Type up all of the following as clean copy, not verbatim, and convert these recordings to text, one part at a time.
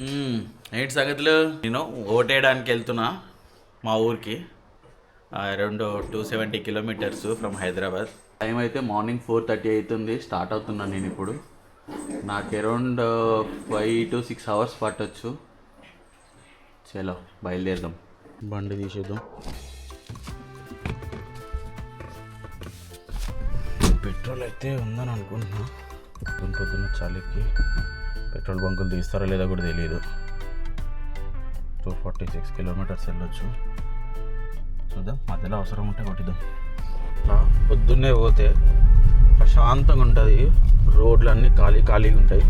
ఏంటి సంగతులు? నేను ఓటేయడానికి వెళ్తున్నా మా ఊరికి. Around 270 kilometres from Hyderabad. Time అయితే మార్నింగ్ 4:30 అవుతుంది. స్టార్ట్ అవుతున్నాను నేను ఇప్పుడు. నాకు అరౌండ్ 5 to 6 hours పట్టొచ్చు. చలో బయలుదేరదాం. బండి తీసేద్దాం. పెట్రోల్ అయితే ఉందని అనుకుంటున్నా. పొద్దున్న చలికి పెట్రోల్ బంకులు తీస్తారా లేదా కూడా తెలియదు. 246 kilometers వెళ్ళొచ్చు. చూద్దాం, మధ్యలో అవసరం ఉంటే కొట్టిద్దాం. పొద్దున్నే పోతే ప్రశాంతంగా ఉంటుంది. రోడ్లు అన్నీ ఖాళీగా ఉంటాయి.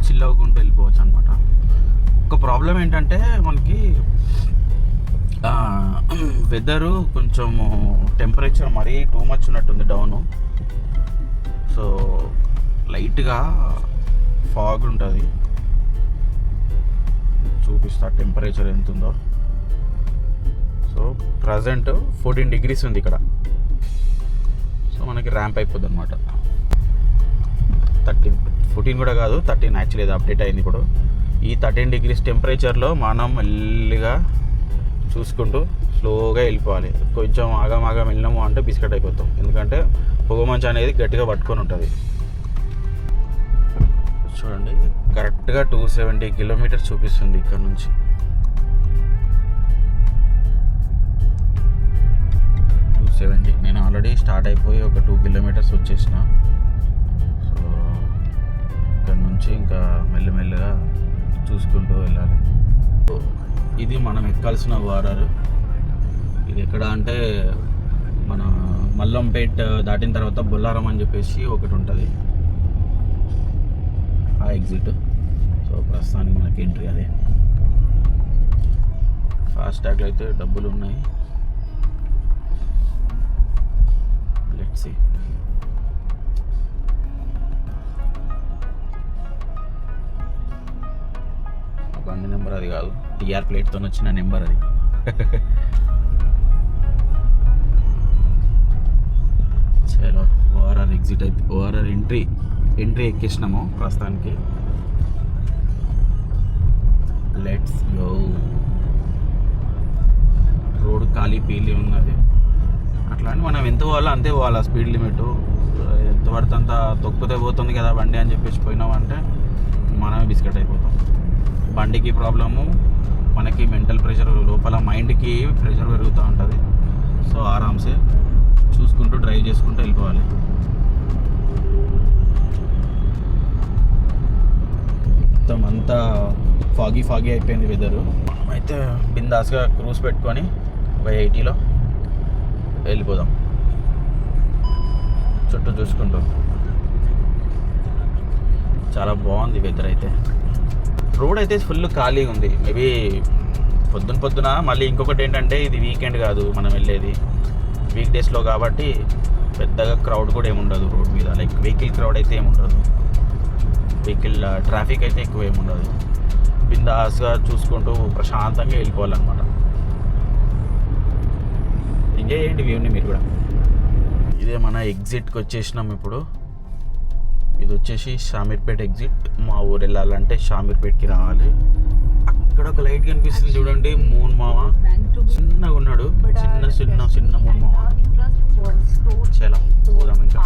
చిల్ అవ్వకుండా వెళ్ళిపోవచ్చు అనమాట. ఒక ప్రాబ్లం ఏంటంటే మనకి వెదరు కొంచెం టెంపరేచర్ మరీ టూ మచ్ ఉన్నట్టుంది డౌను. సో లైట్గా ఫాగ్ ఉంటుంది. చూపిస్తా టెంపరేచర్ ఎంత ఉందో. సో ప్రజెంట్ 14 degrees ఉంది ఇక్కడ. సో మనకి ర్యాంప్ అయిపోద్ది అనమాట. 14 కూడా కాదు, 13 యాక్చువల్లీ ఇది అప్డేట్ అయింది ఇప్పుడు. ఈ 13 degrees టెంపరేచర్లో మనం మెల్లిగా చూసుకుంటూ స్లోగా వెళ్ళిపోవాలి. కొంచెం ఆగం వెళ్ళినాము అంటే బిస్కెట్ అయిపోతాం. ఎందుకంటే పొగమంచు అనేది గట్టిగా పట్టుకొని ఉంటుంది. చూడండి, కరెక్ట్గా 270 kilometers చూపిస్తుంది ఇక్కడ నుంచి. నేను ఆల్రెడీ స్టార్ట్ అయిపోయి ఒక 2 kilometers వచ్చేసిన. సో ఇక్కడ నుంచి ఇంకా మెల్లమెల్లగా చూసుకుంటూ వెళ్ళాలి. ఇది మనం ఎక్కాల్సిన వారారు. ఇది ఎక్కడ అంటే మన మల్లంపేట్ దాటిన తర్వాత బొల్లారం అని చెప్పేసి ఒకటి ఉంటుంది, ఆ ఎగ్జిట్. సో ప్రస్తుతానికి మనకి ఎంట్రీ అదే. ఫాస్టాగ్లో అయితే డబ్బులు ఉన్నాయి. Let's see. బండి నెంబర్ అది కాదు, టీఆర్ ప్లేట్తో వచ్చిన నెంబర్ అది. చలో ఓఆర్ఆర్ ఎగ్జిట్ అయితే ఓఆర్ఆర్ ఎంట్రీ ఎక్కేసినాము ప్రస్తుతానికి. Let's go. రోడ్ ఖాళీ పీలి ఉన్నది. అట్లా అని మనం ఎంత పోవాలో అంతే పోవాలి. స్పీడ్ లిమిట్ ఎంత పడితే అంత తొక్కితే పోతుంది కదా బండి అని చెప్పేసి పోయినామంటే మనమే బిస్కెట్ అయిపోతాం. బండికి ప్రాబ్లము, మనకి మెంటల్ ప్రెషర్, లోపల మైండ్కి ప్రెషర్ పెరుగుతూ ఉంటుంది. సో ఆరామ్సే చూసుకుంటూ డ్రైవ్ చేసుకుంటూ వెళ్ళిపోవాలి. మొత్తం అంతా ఫాగీ అయిపోయింది వెదరు. అయితే బిందాస్గా క్రూజ్ పెట్టుకొని ఒక 80లో వెళ్ళిపోదాం చుట్టూ చూసుకుంటూ. చాలా బాగుంది వెదర్ అయితే. రోడ్ అయితే ఫుల్ ఖాళీగా ఉంది. మేబీ పొద్దున మళ్ళీ ఇంకొకటి ఏంటంటే ఇది వీకెండ్ కాదు మనం వెళ్ళేది, వీక్ డేస్లో కాబట్టి పెద్దగా క్రౌడ్ కూడా ఏముండదు రోడ్ మీద. లైక్ వెహికల్ క్రౌడ్ అయితే ఏముండదు, వెహికల్ ట్రాఫిక్ అయితే ఎక్కువ ఏముండదు. బిందాస్గా చూసుకుంటూ ప్రశాంతంగా వెళ్ళిపోవాలన్నమాట. ఎంజాయ్ చేయండి వ్యూని మీరు కూడా. ఇదే మన ఎగ్జిట్కి వచ్చేసినాం ఇప్పుడు. ఇది వచ్చేసి షామీర్పేట్ ఎగ్జిట్. మా ఊరు వెళ్ళాలంటే షామీర్పేట్కి రావాలి. అక్కడ ఒక లైట్ కనిపిస్తుంది చూడండి, మూన్ మామ చిన్నగా ఉన్నాడు. చిన్న మూన్ మామ. చాలా పోదాం. ఇంకా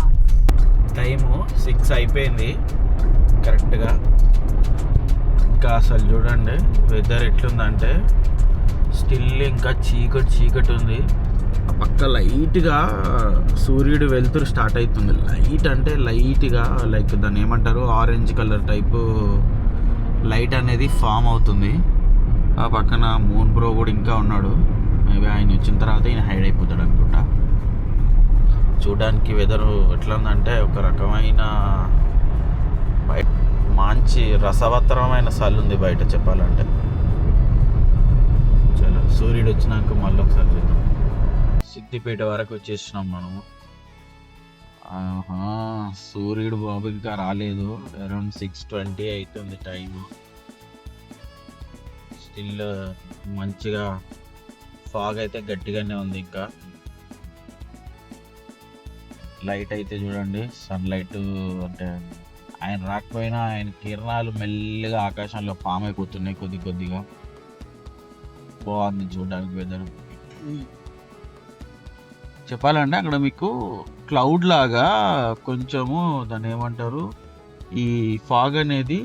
టైము 6 అయిపోయింది కరెక్ట్గా. ఇంకా అసలు చూడండి వెదర్ ఎట్లుందంటే స్టిల్ ఇంకా చీకటి ఉంది. పక్క లైట్గా సూర్యుడు వెలుతురు స్టార్ట్ అవుతుంది. లైట్ అంటే లైట్గా లైక్ దాన్ని ఏమంటారు, ఆరెంజ్ కలర్ టైపు లైట్ అనేది ఫామ్ అవుతుంది. ఆ పక్కన మూన్ బ్రో కూడా ఇంకా ఉన్నాడు. మేబీ ఆయన వచ్చిన తర్వాత ఈయన హైడ్ అయిపోతాడు అనుకుంటా. చూడడానికి వెదర్ ఎట్లా ఉందంటే ఒక రకమైన మంచి రసవత్తరమైన చలి ఉంది బయట చెప్పాలంటే. చలో సూర్యుడు వచ్చినాక మళ్ళీ ఒకసారి చూద్దాం. సిద్దిపేట వరకు వచ్చేసినాం మనము. సూర్యుడు బాబు ఇంకా రాలేదు. అరౌండ్ 6:20 అవుతుంది టైము. స్టిల్ మంచిగా ఫాగ్ అయితే గట్టిగానే ఉంది. ఇంకా లైట్ అయితే చూడండి, సన్లైట్ అంటే ఆయన రాకపోయినా ఆయన కిరణాలు మెల్లగా ఆకాశంలో ఫామ్ అయిపోతున్నాయి కొద్దిగా. బాగుంది చూడడానికి వెదర్. చెప్పాలంటే అక్కడ మీకు క్లౌడ్ లాగా కొంచెము దాన్ని ఏమంటారు, ఈ ఫాగ్ అనేది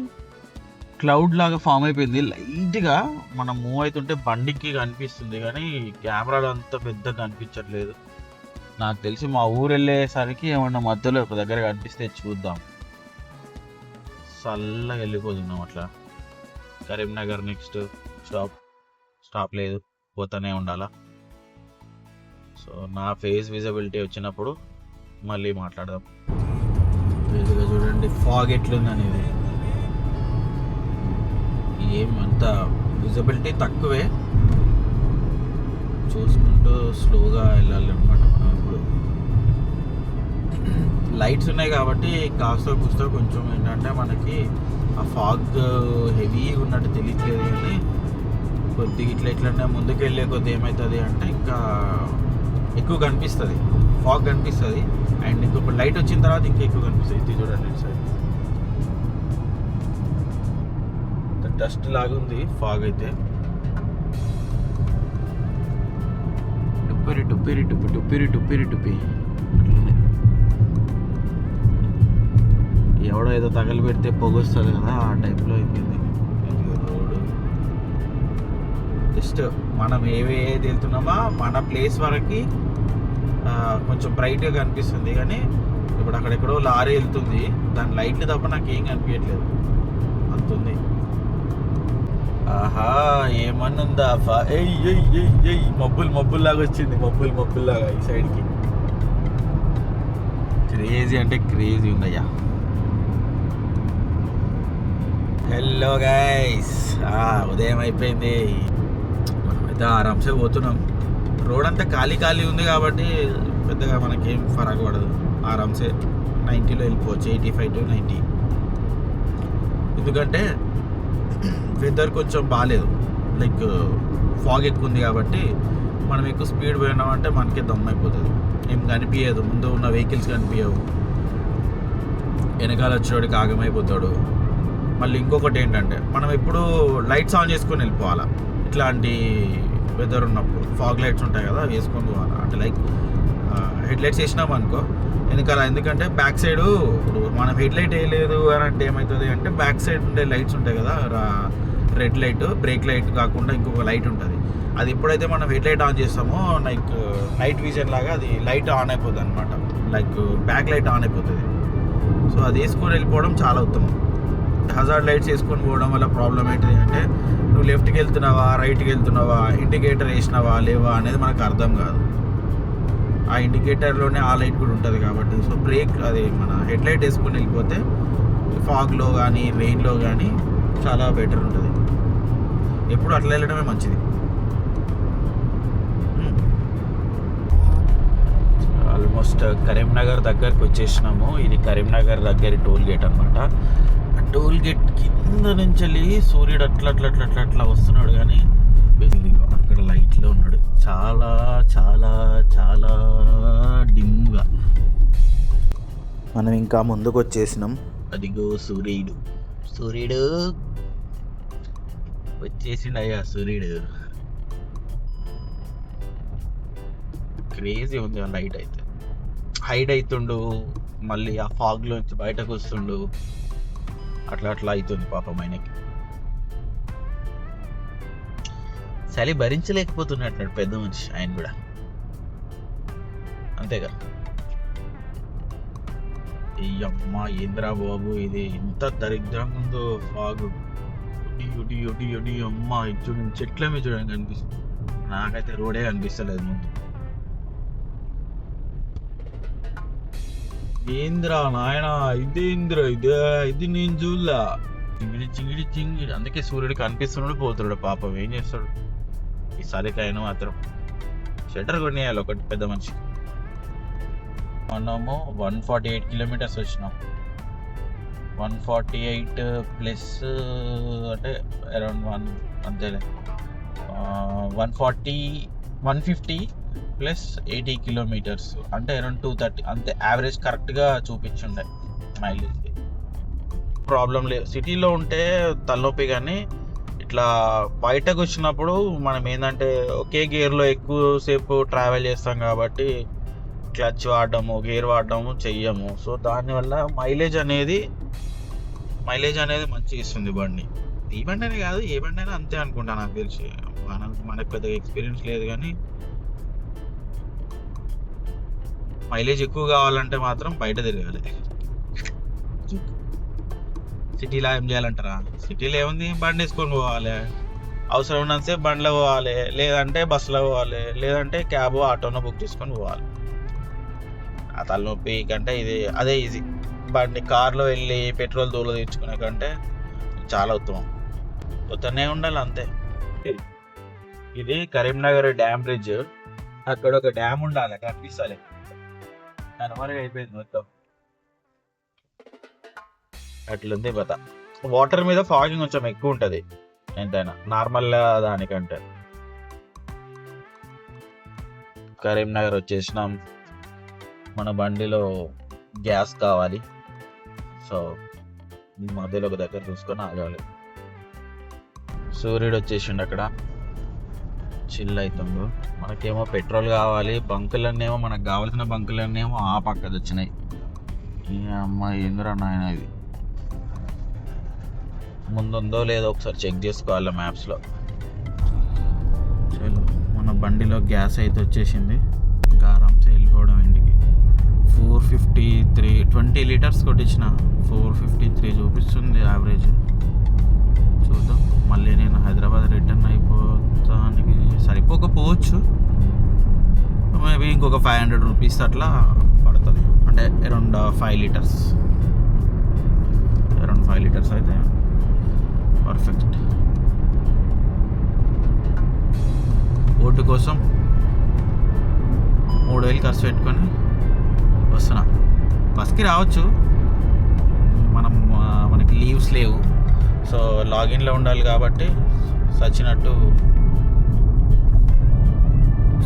క్లౌడ్ లాగా ఫామ్ అయిపోయింది. లైట్గా మనం మూవ్ అవుతుంటే బండికి కనిపిస్తుంది కానీ కెమెరాలో అంత పెద్దగా కనిపించట్లేదు. నాకు తెలిసి మా ఊరు వెళ్ళేసరికి ఏమన్నా మధ్యలో ఒక దగ్గర కనిపిస్తే చూద్దాం. చల్లగా వెళ్ళిపోతున్నాం అట్లా. కరీంనగర్ నెక్స్ట్ స్టాప్ లేదు, పోతూనే ఉండాలా. సో నా ఫేస్ విజిబిలిటీ వచ్చినప్పుడు మళ్ళీ మాట్లాడదాం. చూడండి ఫాగ్ ఎట్లుంది అనేది. ఏమంత విజిబిలిటీ తక్కువే, చూసుకుంటూ స్లోగా వెళ్ళాలి అనమాట. మనం ఇప్పుడు లైట్స్ ఉన్నాయి కాబట్టి కాస్త కూస్తో కొంచెం ఏంటంటే మనకి ఆ ఫాగ్ హెవీగా ఉన్నట్టు తెలియట్లేదు. కానీ కొద్దిగా ఇట్లనే ముందుకు వెళ్ళే కొద్ది ఏమవుతుంది అంటే ఇంకా ఎక్కువ కనిపిస్తుంది, ఫాగ్ కనిపిస్తుంది. అండ్ ఇంకొక లైట్ వచ్చిన తర్వాత ఇంకా ఎక్కువ కనిపిస్తుంది. ఇది చూడండి సైడ్ డస్ట్ లాగా ఉంది ఫాగ్ అయితే. టుప్పిరి ఎవడో ఏదో తగలు పెడితే పొగొస్తుంది కదా, ఆ టైప్లో అయిపోయింది రోడ్డు. జస్ట్ మనం ఏది వెళ్తున్నామో మన ప్లేస్ వరకు కొంచెం బ్రైట్గా కనిపిస్తుంది. కానీ ఇప్పుడు అక్కడెక్కడో లారీ వెళ్తుంది, దాని లైట్లు తప్ప నాకు ఏం కనిపించట్లేదు, అంతుంది. ఆహా ఏమన్నుందా మబ్బుల్లాగా వచ్చింది, మబ్బుల్లాగా ఈ సైడ్కి. క్రేజీ అంటే క్రేజీ ఉందయ్యా. హలో గైస్, ఉదయం అయిపోయింది. మనమైతే ఆరాంసే పోతున్నాం. రోడ్ అంతా ఖాళీ ఉంది కాబట్టి పెద్దగా మనకేం ఫరక్ పడదు. ఆరాంసే 90లో వెళ్ళిపోవచ్చు, 85 to 90. ఎందుకంటే వెదర్ కొంచెం బాగాలేదు, లైక్ ఫాగ్ ఎక్కువ ఉంది కాబట్టి మనం ఎక్కువ స్పీడ్ పోయినామంటే మనకే దమ్ అయిపోతుంది. ఏం కనిపించదు, ముందు ఉన్న వెహికల్స్ కనిపించవు, వెనకాల వచ్చేవాడికి ఆగమైపోతాడు. మళ్ళీ ఇంకొకటి ఏంటంటే మనం ఎప్పుడు లైట్స్ ఆన్ చేసుకొని వెళ్ళిపోవాలా. ఇట్లాంటి వెదర్ ఉన్నప్పుడు ఫాగ్ లైట్స్ ఉంటాయి కదా, వేసుకొని పోవాలా. అంటే లైక్ హెడ్ లైట్స్ వేసినాం అనుకో వెనకాల, ఎందుకంటే బ్యాక్ సైడ్ ఇప్పుడు మనం హెడ్ లైట్ వేయలేదు అని అంటే ఏమవుతుంది అంటే బ్యాక్ సైడ్ ఉండే లైట్స్ ఉంటాయి కదా, రెడ్ లైట్, బ్రేక్ లైట్ కాకుండా ఇంకొక లైట్ ఉంటుంది. అది ఎప్పుడైతే మనం హెడ్ లైట్ ఆన్ చేస్తామో లైక్ నైట్ విజన్ లాగా అది లైట్ ఆన్ అయిపోతుంది అనమాట, లైక్ బ్యాక్ లైట్ ఆన్ అయిపోతుంది. సో అది వేసుకొని వెళ్ళిపోవడం చాలా ఉత్తమం. హజార్డ్ లైట్స్ వేసుకొని పోవడం వల్ల ప్రాబ్లం ఏంటిది అంటే నువ్వు లెఫ్ట్కి వెళ్తున్నావా రైట్కి వెళ్తున్నావా, ఇండికేటర్ వేసినావా లేవా అనేది మనకు అర్థం కాదు. ఆ ఇండికేటర్లోనే ఆ లైట్ కూడా ఉంటుంది కాబట్టి. సో బ్రేక్ అది మన హెడ్ లైట్ వేసుకొని వెళ్ళిపోతే ఫాగ్లో కానీ రెయిన్లో కానీ చాలా బెటర్ ఉంటుంది. ఎప్పుడు అట్లా వెళ్ళడమే మంచిది. ఆల్మోస్ట్ కరీంనగర్ దగ్గరికి వచ్చేసినాము. ఇది కరీంనగర్ దగ్గర టోల్ గేట్ అనమాట. ఆ టోల్ గేట్ కింద నుంచి వెళ్ళి సూర్యుడు అట్లా వస్తున్నాడు. కానీ బేసిక్లీ అక్కడ లైట్లో ఉన్నాడు, చాలా చాలా చాలా డిమ్గా. మనం ఇంకా ముందుకు వచ్చేసినాం. అదిగో సూర్యుడు వచ్చేసిండయ్యా. సూర్యుడు క్రేజీ ఉంది. ఆ లైట్ అయితే హైడ్ అవుతుండు, మళ్ళీ ఆ ఫాగ్లోంచి బయటకు వస్తుండు, అట్లా అవుతుంది పాపం ఆయనకి. చలి భరించలేకపోతున్నట్టు పెద్ద మనిషి ఆయన కూడా, అంతేగా. అమ్మా ఏంద్రా బాబు, ఇది ఎంత దరిద్రంగా ఉందో ఫాగ్. అమ్మా చూడండి, చెట్లమే చూడండి కనిపిస్తుంది. నాకైతే రోడే కనిపిస్తలేదు ముందు. ఏంద్రా నాయన, ఇదేంద్రా ఇది నేను చూడలా. చింగిడి అందుకే సూర్యుడు కనిపిస్తున్నాడు, పోతున్నాడు పాపం. ఏం చేస్తాడు ఈ చలికైనా మాత్రం. షట్టర్ కొనేయాలి ఒకటి పెద్ద మనిషి. మనము 148 కిలోమీటర్స్ వచ్చినాం. 148 ప్లస్ అంటే అరౌండ్ 1 అంతేలే, 150 ప్లస్ 80 కిలోమీటర్స్ అంటే అరౌండ్ 230 అంతే. యావరేజ్ కరెక్ట్గా చూపించుండే మైలేజ్. ప్రాబ్లం లేదు. సిటీలో ఉంటే తలనొప్పి, కానీ ఇట్లా బయటకు వచ్చినప్పుడు మనం ఏంటంటే ఒకే గేర్లో ఎక్కువసేపు ట్రావెల్ చేస్తాం కాబట్టి క్లచ్ వాడడము, గేర్ వాడడము చెయ్యము. సో దానివల్ల మైలేజ్ అనేది మంచిగా ఇస్తుంది బండి. ఈ బండి అనే కాదు, ఏ బండి అయినా అంతే అనుకుంటా నాకు తెలిసి. మనకు పెద్దగా ఎక్స్పీరియన్స్ లేదు, కానీ మైలేజ్ ఎక్కువ కావాలంటే మాత్రం బయట తిరగాలి. సిటీలో ఏం చేయాలంటారా? సిటీలో ఏముంది, బండి వేసుకొని పోవాలి, అవసరం ఉన్నంతసేపు బండిలో పోవాలి, లేదంటే బస్సులో పోవాలి, లేదంటే క్యాబ్ ఆటోనో బుక్ చేసుకొని పోవాలి. ఆ తలనొప్పి కంటే అదే ఈజీ. బండి కార్లో వెళ్ళి పెట్రోల్ దూల తెచ్చుకునే కంటే చాలా ఉత్తమం. పోతూనే ఉండాలి అంతే. ఇది కరీంనగర్ డ్యామ్ బ్రిడ్జ్. అక్కడ ఒక డ్యామ్ ఉండాలి, కనిపిస్తుంది, కనుమరుగు అయిపోయింది మొత్తం. అట్లుంది బత. వాటర్ మీద ఫాగింగ్ కొంచెం ఎక్కువ ఉంటుంది ఎంతైనా నార్మల్ దానికంటే. కరీంనగర్ వచ్చేసినాం. మన బండిలో గ్యాస్ కావాలి, సో ఈ మధ్యలో ఒక దగ్గర చూసుకొని ఆగాలి. సూర్యుడు వచ్చేసిండు, అక్కడ చిల్ అవుతుండు. మనకేమో పెట్రోల్ కావాలి, బంకులన్నేమో మనకు కావాల్సిన బంకులన్నేమో ఆ పక్కది వచ్చినాయి. ఈ అమ్మాయి ఏందిరా నాయన, ఇది ముందుందో లేదో ఒకసారి చెక్ చేసుకోవాలి మ్యాప్స్లో. చలో, మన బండిలో గ్యాస్ అయితే వచ్చేసింది. ఇంకా ఆరామ్సే వెళ్ళిపోవడం ఇంటికి. 453 20 లీటర్స్ కొట్టించిన 453 చూపిస్తుంది యావరేజ్. చూద్దాం, మళ్ళీ నేను హైదరాబాద్ రిటర్న్ అయిపోతానికి సరిపోకపోవచ్చు. మేబీ ఇంకొక 500 రూపీస్ అట్లా పడుతుంది, అంటే అరౌండ్ 5 లీటర్స్. అరౌండ్ 5 లీటర్స్ అయితే పర్ఫెక్ట్. ఓటు కోసం 3000 ఖర్చు పెట్టుకొని వస్తున్నా. బస్కి రావచ్చు, మనకి లీవ్స్ లేవు, సో లాగిన్లో ఉండాలి కాబట్టి సచ్చినట్టు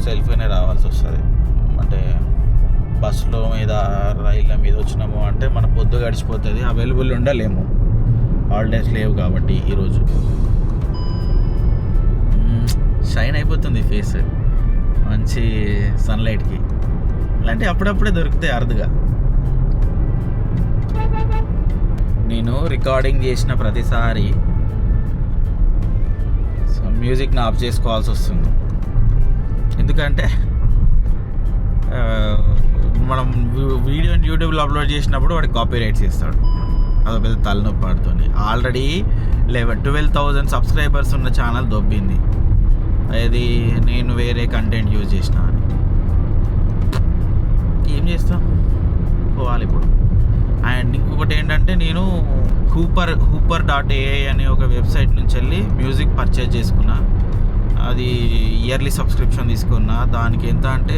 సెల్ఫీనే రావాల్సి వస్తుంది. అంటే బస్సులో మీద రైళ్ళ మీద వచ్చినాము అంటే మన పొద్దు గడిచిపోతుంది, అవైలబుల్ ఉండలేము, హాలిడేస్ లేవు కాబట్టి. ఈరోజు షైన్ అయిపోతుంది ఫేస్ మంచి సన్లైట్కి. ఇలాంటివి అప్పుడప్పుడే దొరుకుతాయి అరుదుగా. నేను రికార్డింగ్ చేసిన ప్రతిసారి మ్యూజిక్ని ఆఫ్ చేసుకోవాల్సి వస్తుంది. ఎందుకంటే మనం వీడియోని యూట్యూబ్లో అప్లోడ్ చేసినప్పుడు వాడికి కాపీ రైట్స్ ఇస్తాడు. అదో పెద్ద తలనొప్పి పడుతుంది. ఆల్రెడీ 12,000 సబ్స్క్రైబర్స్ ఉన్న ఛానల్ దొబ్బింది. అది నేను వేరే కంటెంట్ యూజ్ చేసిన అని. ఏం చేస్తాం, పోవాలి ఇప్పుడు. అండ్ ఇంకొకటి ఏంటంటే, నేను hooper.ai అనే ఒక వెబ్సైట్ నుంచి వెళ్ళి మ్యూజిక్ పర్చేజ్ చేసుకున్నా. అది ఇయర్లీ సబ్స్క్రిప్షన్ తీసుకున్నా. దానికి ఎంత అంటే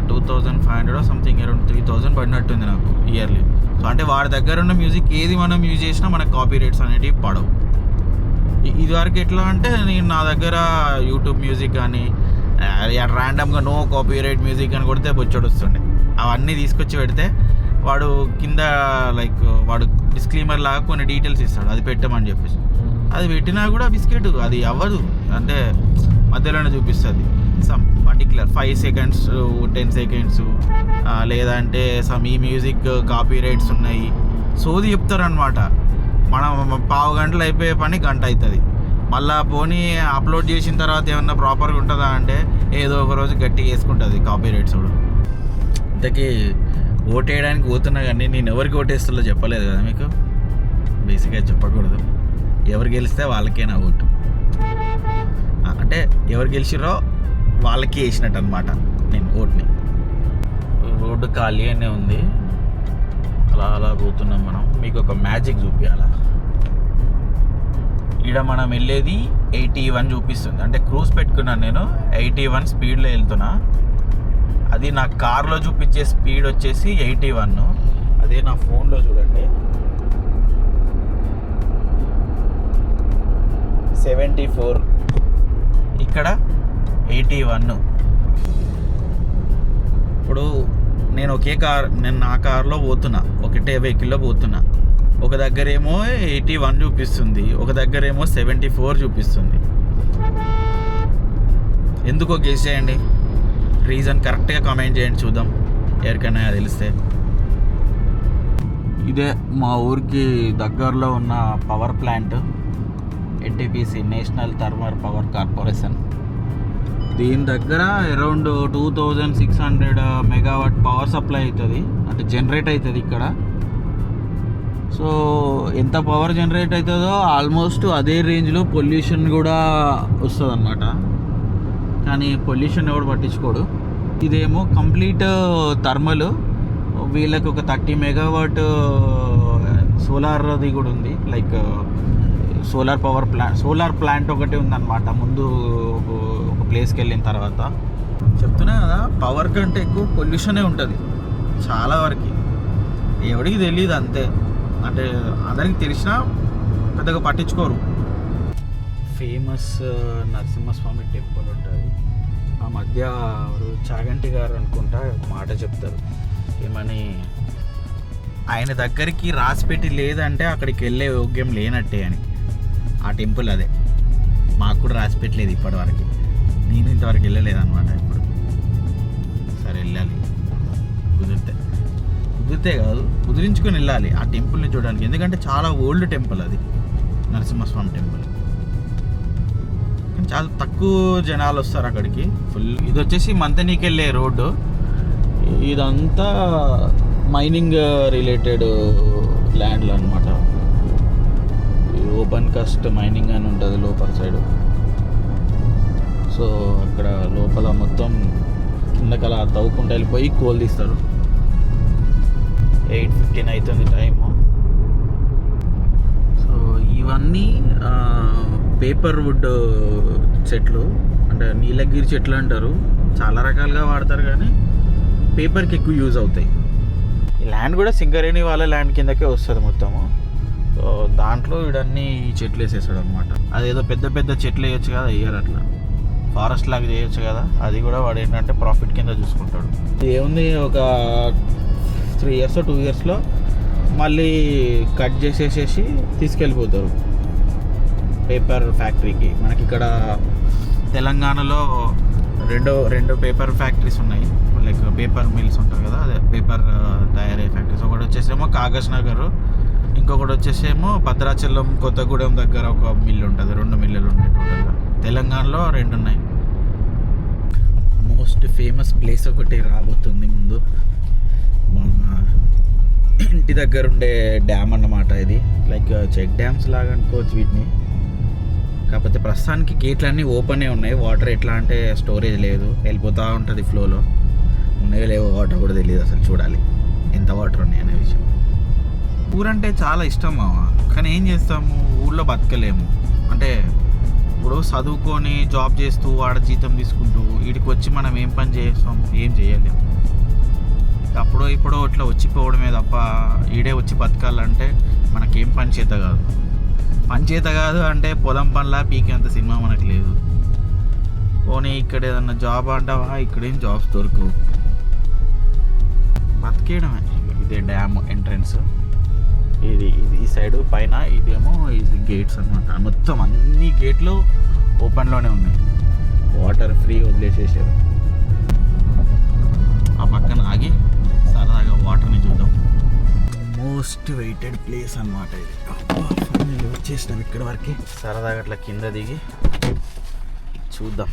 2,500 సంథింగ్, అరౌండ్ 3,000 పడినట్టుంది నాకు ఇయర్లీ. సో అంటే వాడి దగ్గర ఉన్న మ్యూజిక్ ఏది మనం యూజ్ చేసినా మనకు కాపీ రైట్స్ అనేటివి పడవు. ఇదివరకు ఎట్లా అంటే, నేను నా దగ్గర యూట్యూబ్ మ్యూజిక్ కానీ ర్యాండమ్గా నో కాపీ రైట్ మ్యూజిక్ అని కొడితే బొచ్చడు వస్తుండే. అవన్నీ తీసుకొచ్చి పెడితే వాడు కింద వాడు డిస్క్లైమర్ లాగా కొన్ని డీటెయిల్స్ ఇస్తాడు, అది పెట్టమని చెప్పేసి. అది పెట్టినా కూడా బిస్కెట్ అది అవ్వదు, అంటే మధ్యలోనే చూపిస్తుంది సమ్ పర్టికులర్ 5 సెకండ్స్ 10 సెకండ్స్, లేదంటే సమ్ ఈ మ్యూజిక్ కాపీ రైట్స్ ఉన్నాయి, సోది చెప్తారనమాట. మనం 15 గంటలు అయిపోయే పని గంట అవుతుంది. మళ్ళీ పోనీ అప్లోడ్ చేసిన తర్వాత ఏమన్నా ప్రాపర్గా ఉంటుందా అంటే ఏదో ఒక రోజు గట్టిగా వేసుకుంటుంది కాపీ రైట్స్ కూడా. ఇంతకీ ఓటేయడానికి పోతున్నా కానీ నేను ఎవరికి ఓటేస్తుందో చెప్పలేదు కదా మీకు. బేసిక్గా చెప్పకూడదు. ఎవరు గెలిస్తే వాళ్ళకే నా ఓటు. అంటే ఎవరు గెలిచిరో వాళ్ళకి వేసినట్టు అనమాట నేను ఓటుని. రోడ్డు ఖాళీ అనే ఉంది, అలా పోతున్నాం మనం. మీకు ఒక మ్యాజిక్ చూపించాలా. ఈడ మనం వెళ్ళేది 81 చూపిస్తుంది, అంటే క్రూజ్ పెట్టుకున్నాను నేను. 81 స్పీడ్లో వెళ్తున్నా. అది నా కార్లో చూపించే స్పీడ్ వచ్చేసి 81. అదే నా ఫోన్లో చూడండి 74, ఇక్కడ 81. ఇప్పుడు నేను నా కార్లో పోతున్నా, ఒకటే వెహికల్లో పోతున్నా. ఒక దగ్గరేమో 81 చూపిస్తుంది, ఒక దగ్గరేమో 74 చూపిస్తుంది. ఎందుకో గెస్ చేయండి, రీజన్ కరెక్ట్గా కామెంట్ చేయండి చూద్దాం, ఎవరికైనా తెలిస్తే. ఇదే మా ఊరికి దగ్గరలో ఉన్న power plant, NTPC, national thermal power corporation. దీని దగ్గర అరౌండ్ 2600 మెగావాట్ పవర్ సప్లై అవుతుంది, అంటే జనరేట్ అవుతుంది ఇక్కడ. సో ఎంత పవర్ జనరేట్ అవుతుందో ఆల్మోస్ట్ అదే రేంజ్లో పొల్యూషన్ కూడా వస్తుంది అన్నమాట. కానీ పొల్యూషన్ ఎవడు పట్టించుకోడు. ఇదేమో కంప్లీట్ థర్మల్. వీళ్ళకి ఒక 30 మెగావాట్ సోలార్ది కూడా ఉంది, లైక్ సోలార్ ప్లాంట్ ఒకటి ఉందన్నమాట ముందు ఒక ప్లేస్కి వెళ్ళిన తర్వాత. చెప్తున్నా కదా, పవర్ కంటే ఎక్కువ పొల్యూషనే ఉంటుంది చాలా వరకు. ఎవరికి తెలియదు అంతే, అంటే అందరికి తెలిసినా పెద్దగా పట్టించుకోరు. ఫేమస్ నరసింహస్వామి టెంపుల్ ఉంటుంది. ఆ మధ్య చాగంటి గారు అనుకుంటా మాట చెప్తారు, ఏమని ఆయన దగ్గరికి రాసిపెట్టి లేదంటే అక్కడికి వెళ్ళే యోగ్యం లేనట్టే అని. ఆ టెంపుల్ అదే, మాకు కూడా రాసిపెట్టలేదు ఇప్పటివరకు, నేను ఇంతవరకు వెళ్ళలేదన్నమాట. ఇప్పుడు సరే వెళ్ళాలి, కుదిరితే కాదు కుదిరించుకొని వెళ్ళాలి ఆ టెంపుల్ని చూడడానికి. ఎందుకంటే చాలా ఓల్డ్ టెంపుల్ అది, నరసింహస్వామి టెంపుల్. కానీ చాలా తక్కువ జనాలు వస్తారు అక్కడికి. ఫుల్. ఇది వచ్చేసి మంతనీకి వెళ్ళే రోడ్డు. ఇదంతా మైనింగ్ రిలేటెడ్ ల్యాండ్లు అనమాట. ఓపెన్ కాస్ట్ మైనింగ్ అని ఉంటుంది లోపల సైడ్. సో అక్కడ లోపల మొత్తం కిందకలా తవ్వుకుంటూ వెళ్ళిపోయి కోల్ తీస్తారు. 8:15 అవుతుంది టైము. సో ఇవన్నీ పేపర్ వుడ్ చెట్లు, అంటే నీలగిరి చెట్లు అంటారు. చాలా రకాలుగా వాడతారు కానీ పేపర్కి ఎక్కువ యూజ్ అవుతాయి. ఈ ల్యాండ్ కూడా సింగరేణి వాళ్ళ ల్యాండ్ కిందకే వస్తుంది మొత్తము. సో దాంట్లో వీడన్నీ చెట్లు వేసేస్తాడు అనమాట. అదేదో పెద్ద పెద్ద చెట్లు వేయచ్చు కదా, వేయరు అట్లా. ఫారెస్ట్ లాగా చేయొచ్చు కదా, అది కూడా వాడు ఏంటంటే ప్రాఫిట్ కింద చూసుకుంటాడు. ఏముంది, ఒక 3 years 2 yearsలో మళ్ళీ కట్ చేసేసేసి తీసుకెళ్ళిపోతారు పేపర్ ఫ్యాక్టరీకి. మనకి ఇక్కడ తెలంగాణలో రెండు పేపర్ ఫ్యాక్టరీస్ ఉన్నాయి, లైక్ పేపర్ మిల్స్ ఉంటాయి కదా, అదే పేపర్ తయారయ్యే ఫ్యాక్టరీస్. ఒకటి వచ్చేసేమో కాగజ్ నగర్, ఇంకొకటి వచ్చేసేమో భద్రాచలం కొత్తగూడెం దగ్గర ఒక మిల్లు ఉంటుంది. 2 మిల్లులు ఉన్నాయి టోటల్గా. తెలంగాణలో 2 ఉన్నాయి. మోస్ట్ ఫేమస్ ప్లేస్ ఒకటి రాబోతుంది ముందు, మన ఇంటి దగ్గర ఉండే డ్యామ్ అన్నమాట. ఇది లైక్ చెక్ డ్యామ్స్ లాగా అనుకోవచ్చు వీటిని. కాకపోతే ప్రస్తుతానికి గేట్లన్నీ ఓపెనే ఉన్నాయి. వాటర్ ఎట్లా అంటే స్టోరేజ్ లేదు, వెళ్ళిపోతూ ఉంటుంది ఫ్లోలో. ఉన్నాయో లేవో వాటర్ కూడా తెలియదు అసలు, చూడాలి ఎంత వాటర్ ఉన్నాయి అనే విషయం. ఊరంటే చాలా ఇష్టం కానీ ఏం చేస్తాము, ఊళ్ళో బతకలేము. అంటే ఇప్పుడు చదువుకొని జాబ్ చేస్తూ ఆడ జీతం తీసుకుంటూ వీడికి వచ్చి మనం ఏం పని చేస్తాం, ఏం చేయలేము. అప్పుడో ఇప్పుడో ఇట్లా వచ్చిపోవడమే తప్ప ఈడే వచ్చి బతకాలంటే మనకేం పని చేత కాదు. పని చేత కాదు అంటే పొలం పనిలా పీకేంత సినిమా మనకు లేదు. పోనీ ఇక్కడ ఏదన్నా జాబ్ అంటావా, ఇక్కడేం జాబ్స్ దొరకవు. బతికేయడమే. ఇదే డ్యామ్ ఎంట్రన్స్. ఇది ఈ సైడు పైన, ఇదేమో ఇది గేట్స్ అనమాట. మొత్తం అన్ని గేట్లు ఓపెన్లోనే ఉన్నాయి, వాటర్ ఫ్రీ వదిలేసేసారు. ఆ పక్కన ఆగి సరదాగా వాటర్ని చూద్దాం. మోస్ట్ వెయిటెడ్ ప్లేస్ అనమాట ఇది. ఫైనల్ వచ్చేసినాం ఇక్కడ వరకు. సరదాగా అట్లా కింద దిగి చూద్దాం.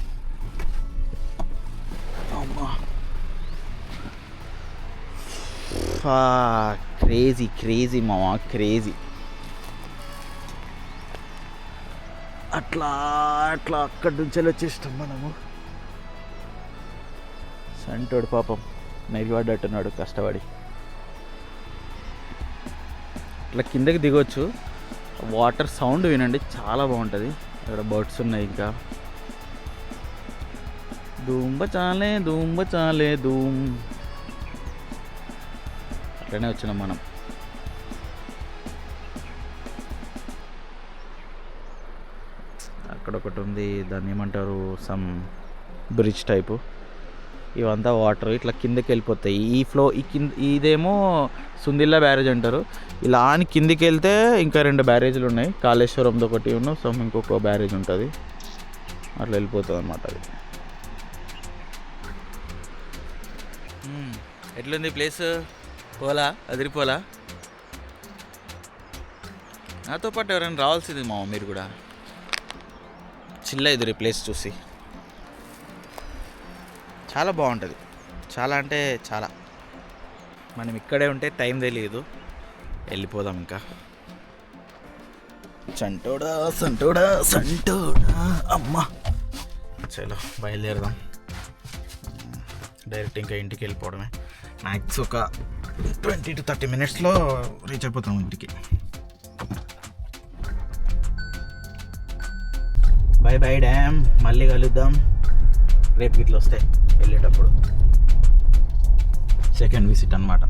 క్రేజీ మావా, క్రేజీ. అట్లా అక్కడి నుంచి వచ్చేస్తాం మనము. సంటోడు పాపం నైపడ్డట్టున్నాడు కష్టపడి. ఇట్లా కిందకి దిగొచ్చు. వాటర్ సౌండ్ వినండి, చాలా బాగుంటుంది. ఇక్కడ బర్డ్స్ ఉన్నాయి. ఇంకా ధూంబ చాలే ధూమ్. అట్లనే వచ్చినాం మనం. అక్కడ ఒకటి ఉంది, దాన్ని ఏమంటారు, సమ్ బ్రిడ్జ్ టైపు. ఇవంతా వాటర్ ఇట్లా కిందకి వెళ్ళిపోతాయి. ఈ ఫ్లో ఈ కింద ఇదేమో సుందిల్లా బ్యారేజ్ అంటారు. ఇలా అని కిందికి వెళ్తే ఇంకా 2 బ్యారేజ్లు ఉన్నాయి. కాళేశ్వరంతో ఒకటి ఇంకొక బ్యారేజ్ ఉంటుంది. అట్లా వెళ్ళిపోతుంది అన్నమాట అది. ఎట్లుంది ప్లేస్? పోలా అదిరిపోలా? నాతో పాటు ఎవరైనా రావాల్సింది మా మీరు కూడా. చిల్ల ఎదురు ప్లేస్ చూసి చాలా బాగుంటుంది. చాలా అంటే చాలా. మనం ఇక్కడే ఉంటే టైం తెలియదు. వెళ్ళిపోదాం ఇంకా. సంటోడా సంటోడా సంటోడా అమ్మ. చలో బయలుదేరదాం. డైరెక్ట్ ఇంకా ఇంటికి వెళ్ళిపోవడమే. మ్యాక్స్ ఒక 20 to 30 minutesలో రీచ్ అయిపోతాం ఇంటికి. By by dam. మళ్ళీ కలుద్దాం రేపు ఇట్లా వస్తే వెళ్ళేటప్పుడు. సెకండ్ విజిట్ అన్నమాట.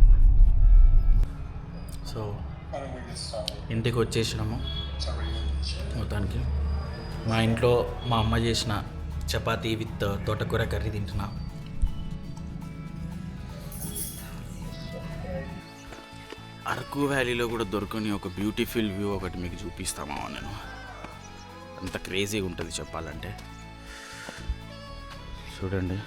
సో ఇంటికి వచ్చేసినాము మొత్తానికి. మా ఇంట్లో మా అమ్మ చేసిన చపాతీ విత్ తోటకూర కర్రీ తింటున్నా. అరకు వ్యాలీలో కూడా దొరకని ఒక బ్యూటిఫుల్ వ్యూ ఒకటి మీకు చూపిస్తామా నేను. అంత క్రేజీగా ఉంటుంది చెప్పాలంటే. చూడండి,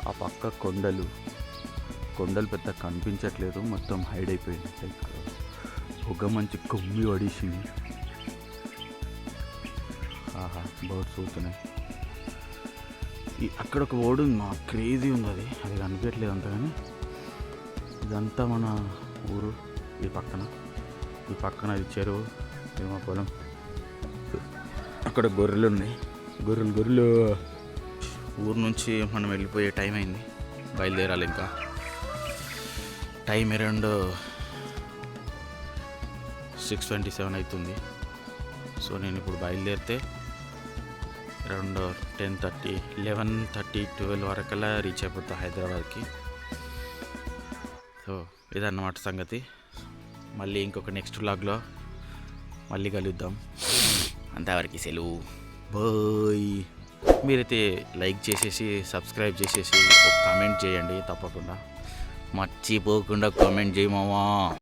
ఆ పక్క కొండలు పెద్ద కనిపించట్లేదు, మొత్తం హైడ్ అయిపోయింది. లైక్ ఒక మంచి కొమ్మి పడేసింది. ఆహా, బర్డ్స్ అవుతున్నాయి. అక్కడ ఒక ఓడు ఉంది, మా క్రేజీ ఉంది. అది కనిపించట్లేదు అంత. కానీ ఇదంతా మన ఊరు. ఈ పక్కన ఇది చెరువు, ఇది మా పొలం. అక్కడ గొర్రెలు ఉన్నాయి. గొర్రెలు. ఊరు నుంచి మనం వెళ్ళిపోయే టైం అయింది. బయలుదేరాలి ఇంకా. టైం అరౌండ్ 6:27 అవుతుంది. సో నేను ఇప్పుడు బయలుదేరితే అరౌండ్ 10:30, 11:30, 12 వరకల్లా రీచ్ అయిపోతా హైదరాబాద్కి. సో ఇదన్నమాట సంగతి. మళ్ళీ ఇంకొక నెక్స్ట్ వ్లాగ్లో మళ్ళీ కలుద్దాం. అంతవరకు సెలవు. బాయ్. మీరైతే లైక్ చేసేసి సబ్స్క్రైబ్ చేసేసి ఒక కామెంట్ చేయండి తప్పకుండా. మర్చిపోకుండా కామెంట్ చేయమావా.